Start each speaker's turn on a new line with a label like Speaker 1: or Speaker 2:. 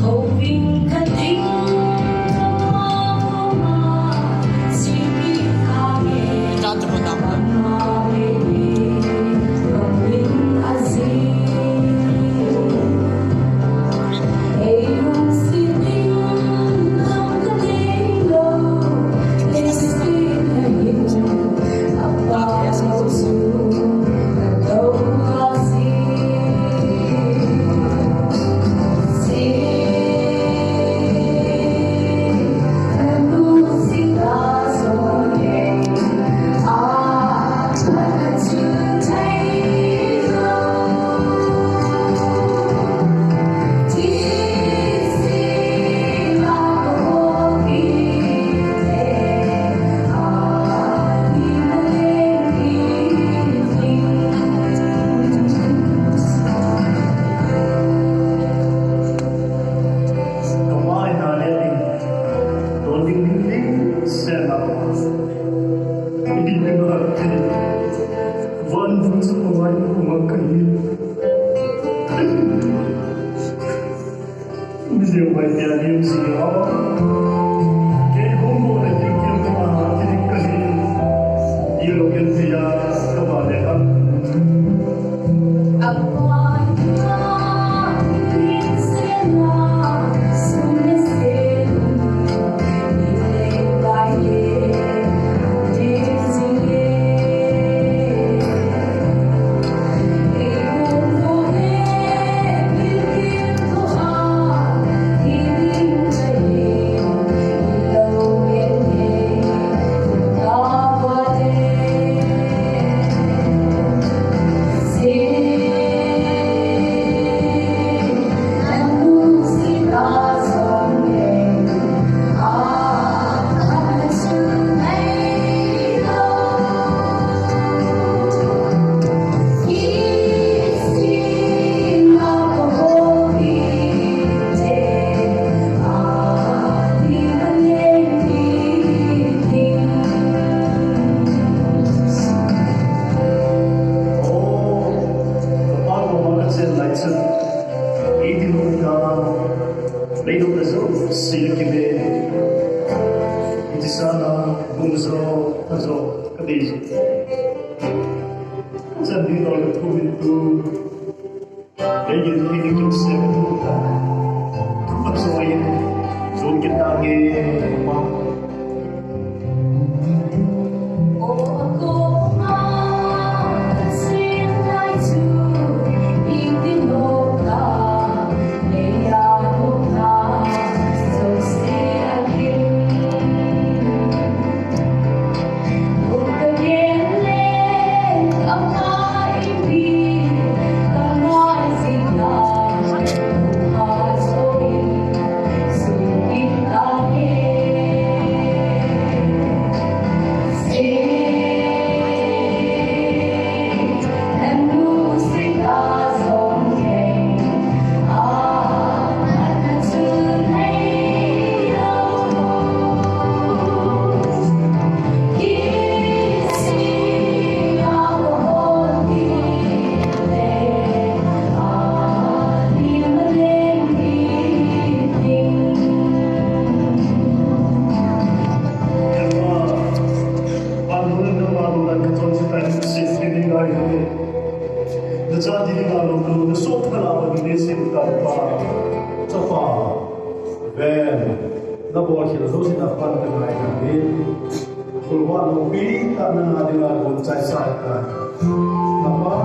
Speaker 1: hoping ka din sinipagin gawing asin yung sining ng kanilo ispinahin ang pagkaso na daw kasi
Speaker 2: Hindi na natin wandong sa pamayan kumakain. Hindi mo ba yan yung siya? Kaya kung mo na yung kumakain kasi ilog yung siya kabalihan. Leidong na zo, silkibe, iti sana, bungzo, azo, kadizo. Sa dito, nagkuminto, kaya yun, pinigil sa mga pagsuwayin, doon kitagi, Jadi kalau tu besok kalau ini simpan pa, capa, ben, nabor kita tu sih dapat dengan ini. Keluar lebih tanah ada buncai saya, napa